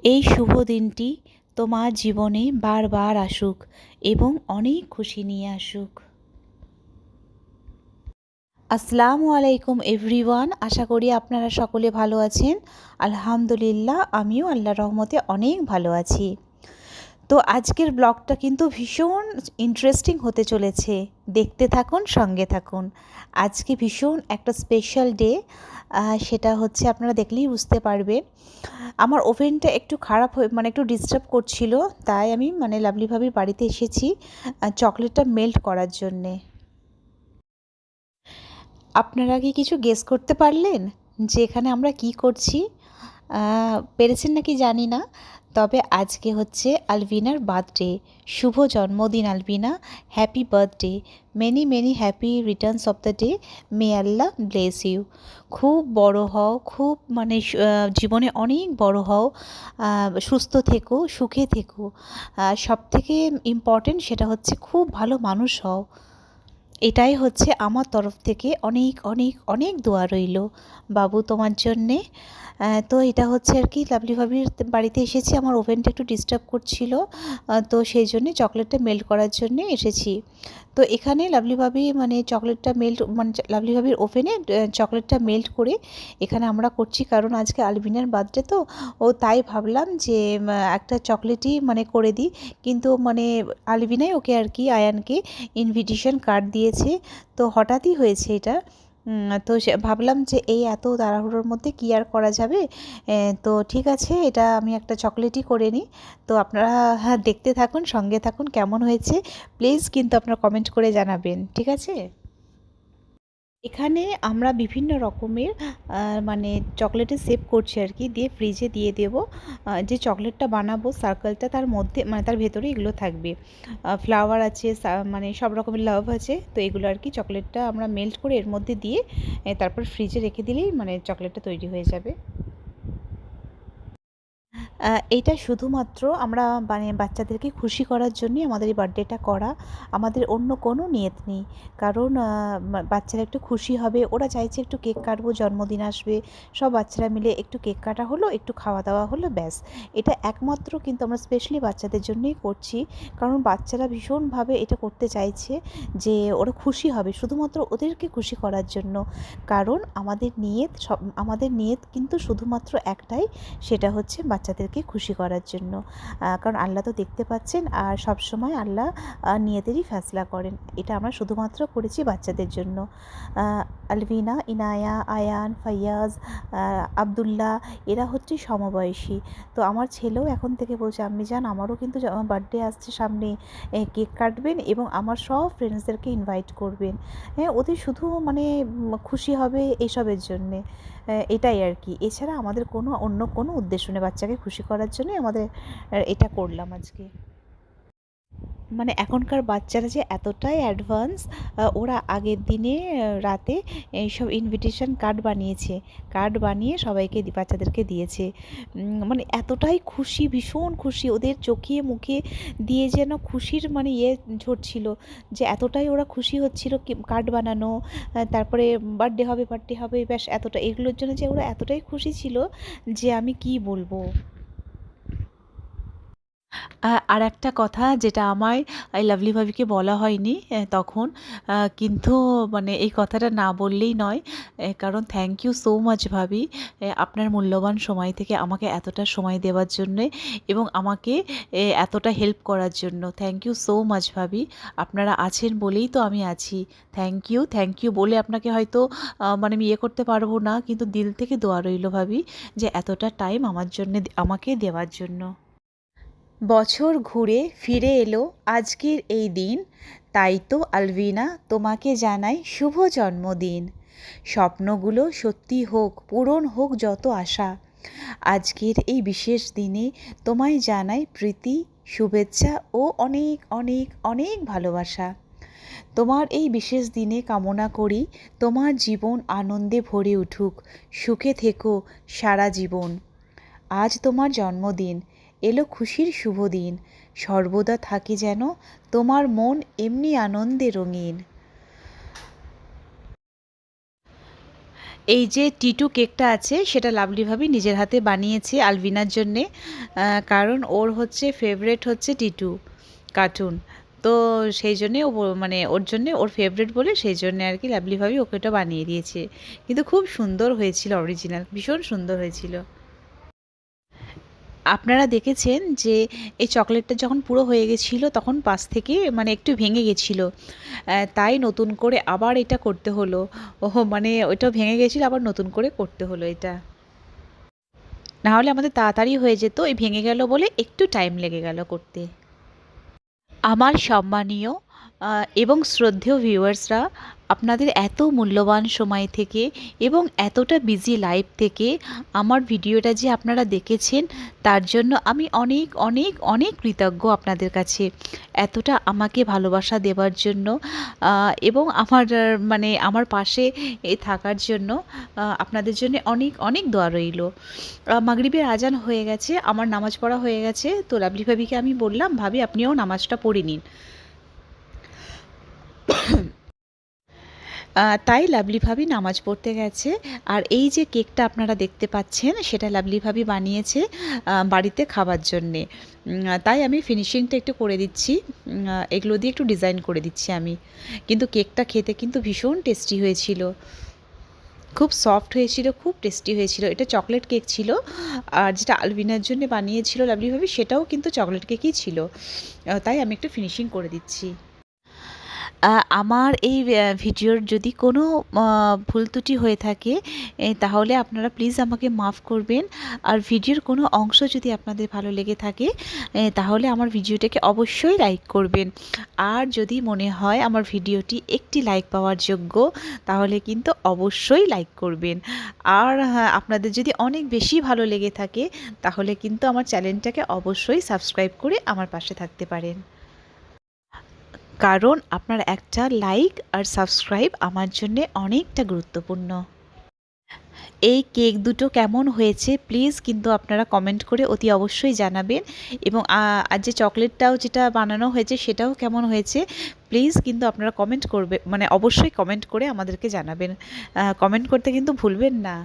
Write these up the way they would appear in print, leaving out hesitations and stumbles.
এই শুভ দিনটি তোমার জীবনে বারবার আসুক এবং অনেক খুশি নিয়ে আসুক। আসসালামু আলাইকুম এভরিওয়ান, আশা করি আপনারা সকলে ভালো আছেন। আলহামদুলিল্লাহ, আমিও আল্লাহর রহমতে অনেক ভালো আছি। তো আজকের ব্লগটা কিন্তু ভীষণ ইন্টারেস্টিং হতে চলেছে, দেখতে থাকুন, সঙ্গে থাকুন। আজকে ভীষণ একটা স্পেশাল ডে, সেটা হচ্ছে আপনারা দেখলেই বুঝতে পারবেন। আমার ওভেনটা একটু খারাপ হয়ে একটু ডিস্টার্ব করছিল, তাই আমি লাভলি ভাবির বাড়িতে এসেছি চকলেটটা মেল্ট করার জন্যে। আপনারা কি কিছু গেস করতে পারলেন যে এখানে আমরা কি করছি? পেরেছেন নাকি জানি না, তবে আজকে হচ্ছে আলভিনার বার্থডে। শুভ জন্মদিন Alvina, happy birthday, many many happy returns of the day, may Allah bless you. খুব বড় হও, খুব জীবনে অনেক বড় হও, সুস্থ থেকো, সুখে থেকো, সবথেকে ইম্পর্টেন্ট সেটা হচ্ছে খুব ভালো মানুষ হও। এটাই হচ্ছে আমার তরফ থেকে অনেক অনেক অনেক দোয়া রইল বাবু তোমার জন্যে। তো এটা হচ্ছে আর কি, লাভলি ভাবির বাড়িতে এসেছি, আমার ওভেনটা একটু ডিস্টার্ব করছিল, তো সেই জন্যে চকলেটটা মেল্ট করার জন্যে এসেছি। তো এখানে লাভলি ভাবি চকলেটটা মেল্ট লাভলি ভাবির ওভেনে চকলেটটা মেল্ট করে এখানে আমরা করছি, কারণ আজকে আলভিনার বার্থডে তো, ও তাই ভাবলাম যে একটা চকলেটই করে দিই। কিন্তু আলভিনাই ওকে আর কি, আয়ানকে ইনভিটেশন কার্ড দিয়েছে, তো হঠাৎই হয়েছে এটা। তো ভাবলাম যে এই এত তাড়াহুড়োর মধ্যে কী আর করা যাবে, তো ঠিক আছে, এটা আমি একটা চকলেটই করে নিই। তো আপনারা হ্যাঁ দেখতে থাকুন, সঙ্গে থাকুন, কেমন হয়েছে প্লিজ কিন্তু আপনারা কমেন্ট করে জানাবেন, ঠিক আছে? এখানে আমরা বিভিন্ন রকমের চকলেটের শেপ করছি আর কি, দিয়ে ফ্রিজে দিয়ে দেব। যে চকলেটটা বানাবো সার্কেলটা, তার মধ্যে তার ভেতরে এগুলো থাকবে, ফ্লাওয়ার আছে, সব রকমের লাভ আছে, তো এগুলো আর কি চকলেটটা আমরা মেল্ট করে এর মধ্যে দিয়ে তারপর ফ্রিজে রেখে দিলেই চকলেটটা তৈরি হয়ে যাবে। এইটা শুধুমাত্র আমরা বাচ্চাদেরকে খুশি করার জন্যই আমাদের এই বার্থডেটা করা, আমাদের অন্য কোনো নিয়ত নেই। কারণ বাচ্চারা একটু খুশি হবে, ওরা চাইছে একটু কেক কাটবো, জন্মদিন আসবে, সব বাচ্চারা মিলে একটু কেক কাটা হলো, একটু খাওয়া দাওয়া হলো, ব্যাস। এটা একমাত্র কিন্তু আমরা স্পেশালি বাচ্চাদের জন্যই করছি, কারণ বাচ্চারা ভীষণভাবে এটা করতে চাইছে, যে ওরা খুশি হবে শুধুমাত্র ওদেরকে খুশি করার জন্য। কারণ আমাদের নিয়ত কিন্তু শুধুমাত্র একটাই, সেটা হচ্ছে বাচ্চাদেরকে খুশি করার জন্য। কারণ আল্লাহ তো দেখতে পাচ্ছেন, আর সব সময় আল্লাহ নিয়তেরই ফয়সালা করেন। এটা আমরা শুধুমাত্র করেছি বাচ্চাদের জন্য। আলভিনা, ইনায়া, আয়ান, ফাইয়াজ, আবদুল্লাহ, এরা হচ্ছে সমবয়সী। তো আমার ছেলেও এখন থেকে বলছে, আম্মি জান আমারও কিন্তু বার্থডে আসছে সামনে, কেক কাটবেন এবং আমার সব ফ্রেন্ডসদেরকে ইনভাইট করবেন। হ্যাঁ, ওদের শুধু খুশি হবে এসবের জন্যে, এটাই আর কি। এছাড়া আমাদের অন্য কোনো উদ্দেশ্য নেই, বাচ্চাকে খুশি করার জন্যই আমাদের এটা করলাম আজকে। এখনকার বাচ্চারা যে এতটাই অ্যাডভান্স, ওরা আগের দিনে রাতে এইসব ইনভিটেশন কার্ড বানিয়েছে, কার্ড বানিয়ে সবাইকে বাচ্চাদেরকে দিয়েছে। এতটাই খুশি, ভীষণ খুশি, ওদের চোখে মুখে দিয়ে যেন খুশির ঝরছিল, যে এতটাই ওরা খুশি হচ্ছিল কার্ড বানানো, তারপরে বার্থডে হবে, বার্থডে হবে, ব্যাস এতটা, এগুলোর জন্য যে ওরা এতটাই খুশি ছিল যে আমি কি বলবো। আর একটা কথা যেটা আমায় এই লাভলি ভাবিকে বলা হয়নি তখন, কিন্তু এই কথাটা না বললেই নয়, কারণ থ্যাংক ইউ সো মাচ ভাবি, আপনার মূল্যবান সময় থেকে আমাকে এতটা সময় দেওয়ার জন্যে এবং আমাকে এতটা হেল্প করার জন্য। থ্যাংক ইউ সো মাচ ভাবি, আপনারা আছেন বলেই তো আমি আছি। থ্যাংক ইউ বলে আপনাকে হয়তো আমি করতে পারবো না, কিন্তু দিল থেকে দোয়া রইল ভাবি, যে এতটা টাইম আমাকে দেওয়ার জন্য। বছর ঘুরে ফিরে এলো আজকের এই দিন, তাই তো আলভিনা তোমাকে জানাই শুভ জন্মদিন। স্বপ্নগুলো সত্যি হোক, পূরণ হোক যত আশা। আজকের এই বিশেষ দিনে তোমায় জানাই প্রীতি, শুভেচ্ছা ও অনেক অনেক অনেক ভালোবাসা। তোমার এই বিশেষ দিনে কামনা করি তোমার জীবন আনন্দে ভরে উঠুক, সুখে থেকো সারা জীবন। আজ তোমার জন্মদিন, এলো খুশির শুভ দিন, সর্বদা থাকে যেন তোমার মন এমনি আনন্দে রঙিন। এই যে টিটু কেকটা আছে সেটা লাভলি ভাবি নিজের হাতে বানিয়েছে আলভিনার জন্যে, কারণ ওর হচ্ছে ফেভারেট হচ্ছে টিটু কার্টুন। তো সেই জন্যে ও মানে ওর জন্যে ওর ফেভারেট বলে সেই জন্যে আর কি লাভলি ভাবি ওকে ওটা বানিয়ে দিয়েছে। কিন্তু খুব সুন্দর হয়েছিল, অরিজিনাল ভীষণ সুন্দর হয়েছিল। আপনারা দেখেছেন যে এই চকলেটটা যখন পুরো হয়ে গেছিলো তখন পাশ থেকে মানে একটু ভেঙে গেছিলো, তাই নতুন করে আবার এটা করতে হলো। ওহো, মানে ওইটা ভেঙে গেছিলো, আবার নতুন করে করতে হলো এটা। না হলে আমাদের তাড়াতাড়ি হয়ে যেত, এই ভেঙে গেল বলে একটু টাইম লেগে গেল করতে। আমার সম্মানীয় এবং শ্রদ্ধেয় ভিউয়ার্সরা, আপনাদের এত মূল্যবান সময় থেকে এবং এতটা বিজি লাইফ থেকে আমার ভিডিওটা যে আপনারা দেখেছেন, তার জন্য আমি অনেক অনেক অনেক কৃতজ্ঞ আপনাদের কাছে, এতটা আমাকে ভালোবাসা দেওয়ার জন্য এবং আমার মানে আমার পাশে থাকার জন্য। আপনাদের জন্য অনেক অনেক দোয়া রইল। মাগরিবের আজান হয়ে গেছে, আমার নামাজ পড়া হয়ে গেছে, তো লাভলি ভাবিকে আমি বললাম, ভাবি আপনিও নামাজটা পড়ে নিন। তাই লাভলি ভাবি নামাজ পড়তে গেছে। আর এই যে কেকটা আপনারা দেখতে পাচ্ছেন সেটা লাভলি ভাবি বানিয়েছে বাড়িতে খাবার জন্যে। তাই আমি ফিনিশিংটা একটু করে দিচ্ছি, এগুলো দিয়ে একটু ডিজাইন করে দিচ্ছি আমি। কিন্তু কেকটা খেতে কিন্তু ভীষণ টেস্টি হয়েছিল, খুব সফট হয়েছিল, খুব টেস্টি হয়েছিল। এটা চকলেট কেক ছিল, আর যেটা আলভিনার জন্য বানিয়েছিল লাভলি ভাবি সেটাও কিন্তু চকলেট কেকই ছিল। তাই আমি একটু ফিনিশিং করে দিচ্ছি। আমার এই ভিডিওর যদি কোনো ভুল ত্রুটি হয়ে থাকে তাহলে আপনারা প্লিজ আমাকে মাফ করবেন। আর ভিডিওর কোনো অংশ যদি আপনাদের ভালো লেগে থাকে তাহলে আমার ভিডিওটাকে অবশ্যই লাইক করবেন। আর যদি মনে হয় আমার ভিডিওটি একটি লাইক পাওয়ার যোগ্য তাহলে কিন্তু অবশ্যই লাইক করবেন। আর হ্যাঁ, আপনাদের যদি অনেক বেশি ভালো লেগে থাকে তাহলে কিন্তু আমার চ্যানেলটাকে অবশ্যই সাবস্ক্রাইব করে আমার পাশে থাকতে পারেন, কারণ আপনার একটা লাইক আর সাবস্ক্রাইব আমার জন্যে অনেকটা গুরুত্বপূর্ণ। এই কেক দুটো কেমন হয়েছে প্লিজ কিন্তু আপনারা কমেন্ট করে অতি অবশ্যই জানাবেন, এবং আর যে চকলেটটাও যেটা বানানো হয়েছে সেটাও কেমন হয়েছে প্লিজ কিন্তু আপনারা কমেন্ট করবে, মানে অবশ্যই কমেন্ট করে আমাদেরকে জানাবেন। কমেন্ট করতে কিন্তু ভুলবেন না।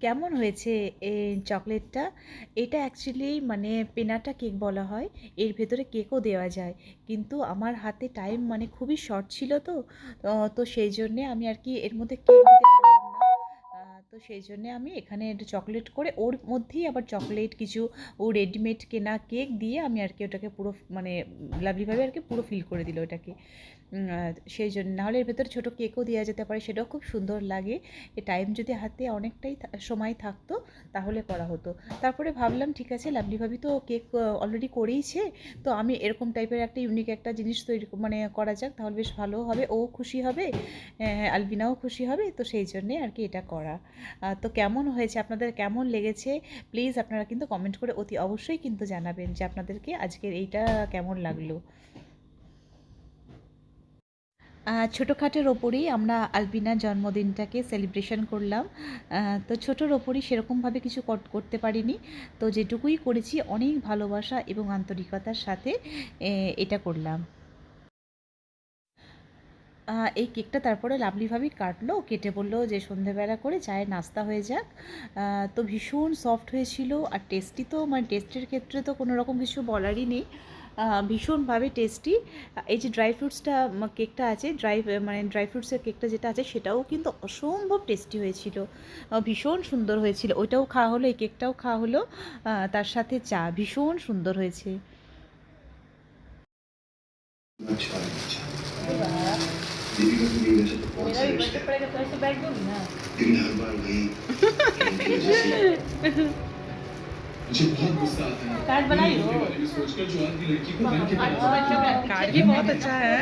কেমন হয়েছে এই চকলেটটা? এটা অ্যাকচুয়ালি মানে পেনাটা কেক বলা হয়, এর ভেতরে কেকও দেওয়া যায়, কিন্তু আমার হাতে টাইম মানে খুবই শর্ট ছিল, তো তো সেই জন্যে আমি আর কি এর মধ্যে কেক দিতে পারলাম না। তো সেই জন্যে আমি এখানে একটু চকলেট করে ওর মধ্যেই আবার চকলেট কিছু ও রেডিমেড কেনা কেক দিয়ে আমি আর কি ওটাকে পুরো মানে লাভলিভাবে আর কি পুরো ফিল করে দিল ওটাকে। সেই জন্য, নাহলে এর ভেতরে ছোটো কেকও দেওয়া যেতে পারে, সেটাও খুব সুন্দর লাগে। এ টাইম যদি হাতে অনেকটাই সময় থাকতো তাহলে করা হতো। তারপরে ভাবলাম ঠিক আছে, লাভলি ভাবি তো কেক অলরেডি করেইছে, তো আমি এরকম টাইপের একটা ইউনিক একটা জিনিস তৈরি মানে করা যাক, তাহলে বেশ ভালো হবে, ও খুশি হবে, আলবিনাও খুশি হবে, তো সেই জন্যে আর কি এটা করা। তো কেমন হয়েছে, আপনাদের কেমন লেগেছে প্লিজ আপনারা কিন্তু কমেন্ট করে অতি অবশ্যই কিন্তু জানাবেন যে আপনাদেরকে আজকের এইটা কেমন লাগলো। ছোটোখাটোর ওপরেই আমরা আলবিনার জন্মদিনটাকে সেলিব্রেশন করলাম। তো ছোটোর ওপরই সেরকমভাবে কিছু করতে পারিনি, তো যেটুকুই করেছি অনেক ভালোবাসা এবং আন্তরিকতার সাথে এটা করলাম। এই কেকটা তারপরে লাভলিভাবেই কাটলো, কেটে বললো যে সন্ধেবেলা করে চায়ের নাস্তা হয়ে যাক। তো ভীষণ সফট হয়েছিল আর টেস্টি, তো মানে টেস্টের ক্ষেত্রে তো কোনো রকম কিছু বলারই নেই, ভীষণভাবে টেস্টি। এই যে ড্রাই ফ্রুটসটা কেকটা আছে, মানে ড্রাই ফ্রুটসের কেকটা যেটা আছে সেটাও কিন্তু অসম্ভব টেস্টি হয়েছিল, ভীষণ সুন্দর হয়েছিল। ওইটাও খাওয়া হলো, এই কেকটাও খাওয়া হলো, তার সাথে চা, ভীষণ সুন্দর হয়েছে। दीपिका की नींद से तो बहुत सारे रिश्ते पड़ेगा, तो ऐसे बैठ दोगी ना, लेकिन हर बार वही उनकी वजह से मुझे बहुत गुस्सा आता है। कार्ड बनाई हो ये सोचकर जो आदमी लड़की को बन के कार्ड भी बहुत अच्छा है,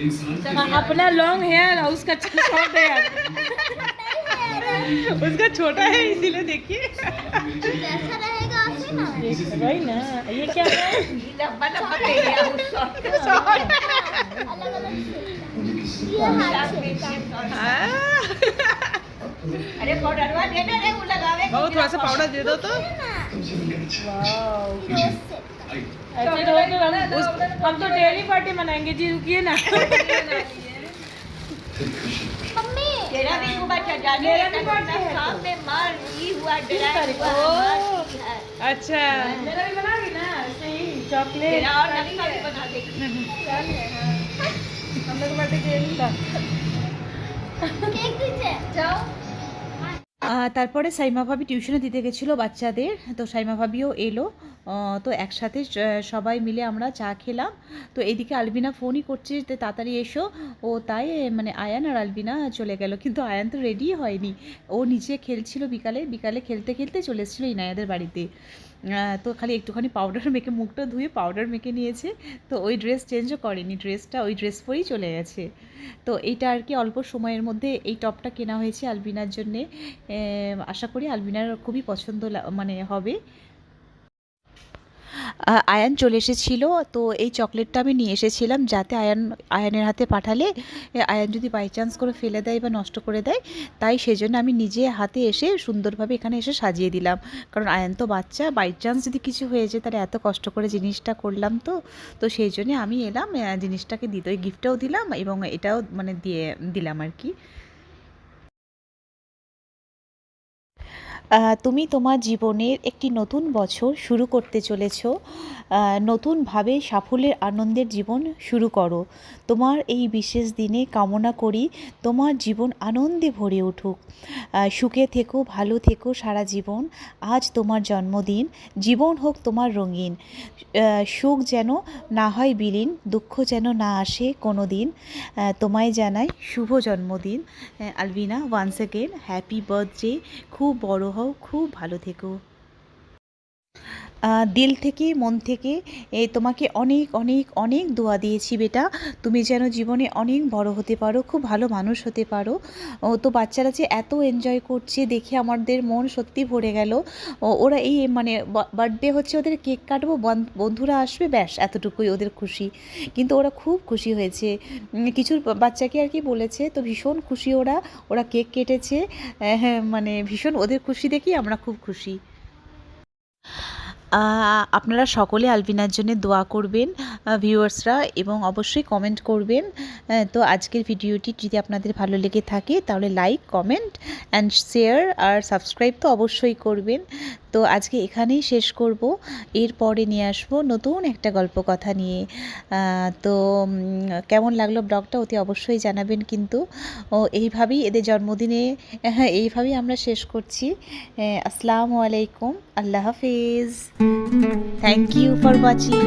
इंसान अपना लॉन्ग हेयर और उसका शॉर्ट हेयर, उसका छोटा है इसीलिए देखिए कैसा रहेगा वही ना। ये क्या है, लंबा लंबा अरे पाउडर देना रे, वो लगावे, थोड़ा सा पाउडर दे दो तो। ऐसे तो हम तो डेली पार्टी मनाएंगे जी, रुकिए ना। तेरा भी हुआ चाचा, मेरा भी बर्थडे है, शाम में मार ही हुआ, डरा हुआ। अच्छा मेरा भी बना भी ना, सही चॉकलेट तेरा और नली का भी बना दे। हम लोग बर्थडे केक था, केक दीजिए जाओ। তারপরে সাইমা ভাবি টিউশনে দিতে গেছিলো বাচ্চাদের, তো সাইমা ভাবিও এলো, তো একসাথে সবাই মিলে আমরা চা খেলাম। তো এদিকে আলবিনা ফোনই করছে যে তাড়াতাড়ি এসো, ও তাই মানে আয়ান আর আলবিনা চলে গেল, কিন্তু আয়ান তো রেডি হয়নি, ও নিচে খেলছিল, বিকালে বিকালে খেলতে খেলতে চলে এসেছিলো ইনায়াদের বাড়িতে। তো খালি একটুখানি পাউডার মেখে, মুখটা ধুয়ে পাউডার মেখে নিয়েছে, তো ওই ড্রেস চেঞ্জও করেনি, ড্রেসটা ওই ড্রেস পরেই চলে গেছে। তো এইটা আর কি অল্প সময়ের মধ্যে এই টপটা কেনা হয়েছে আলবিনার জন্যে, আশা করি আলবিনার খুবই পছন্দ মানে হবে। আয়ান চলে এসেছিল, তো এই চকলেটটা আমি নিয়ে এসেছিলাম যাতে আয়ানের হাতে পাঠালে আয়ান যদি বাই চান্স করে ফেলে দেয় বা নষ্ট করে দেয়, তাই সেজন্য আমি নিজে হাতে এসে সুন্দরভাবে এখানে এসে সাজিয়ে দিলাম, কারণ আয়ান তো বাচ্চা, বাই চান্স যদি কিছু হয়ে যায় তাহলে এত কষ্ট করে জিনিসটা করলাম, তো সেই জন্যে আমি এলাম জিনিসটাকে দিতে, ওই গিফটটাও দিলাম এবং এটাও মানে দিলাম আর কি। তুমি তোমার জীবনের একটি নতুন বছর শুরু করতে চলেছ, নতুনভাবে সাফল্যের আনন্দের জীবন শুরু করো। তোমার এই বিশেষ দিনে কামনা করি তোমার জীবন আনন্দে ভরে উঠুক, সুখে থেকো, ভালো থেকো সারা জীবন। আজ তোমার জন্মদিন, জীবন হোক তোমার রঙিন, সুখ যেন না হয় বিলীন, দুঃখ যেন না আসে কোনো দিন। তোমায় জানাই শুভ জন্মদিন Albina, once again happy birthday, খুব বড় হও, খুব ভালো থেকো। দিল থেকে, মন থেকে তোমাকে অনেক অনেক অনেক দোয়া দিয়েছি বেটা, তুমি যেন জীবনে অনেক বড় হতে পারো, খুব ভালো মানুষ হতে পারো। তো বাচ্চারা যে এত এনজয় করছে দেখে আমাদের মন সত্যি ভরে গেল। ওরা এই মানে বার্থডে হচ্ছে, ওদের কেক কাটবো, বন্ধুরা আসবে, ব্যাস এতটুকুই ওদের খুশি, কিন্তু ওরা খুব খুশি হয়েছে। কিছু বাচ্চাকে আর কি বলেছে, তো ভীষণ খুশি ওরা কেক কেটেছে, হ্যাঁ মানে ভীষণ ওদের খুশি দেখেই আমরা খুব খুশি। আপনারা সকলে আলবিনার জন্য দোয়া করবেন ভিউয়ার্সরা, এবং অবশ্যই কমেন্ট করবেন। তো আজকের ভিডিওটি যদি আপনাদের ভালো লেগে থাকে তাহলে লাইক, কমেন্ট অ্যান্ড শেয়ার আর সাবস্ক্রাইব তো অবশ্যই করবেন। তো আজকে এখানেই শেষ করব, এরপরে নিয়ে আসবো নতুন একটা গল্প কথা নিয়ে। তো কেমন লাগলো ব্লগটা অতি অবশ্যই জানাবেন, কিন্তু এইভাবেই এদের জন্মদিনে এইভাবেই আমরা শেষ করছি। আসসালামু আলাইকুম, আল্লাহ হাফিজ, থ্যাংক ইউ ফর ওয়াচিং।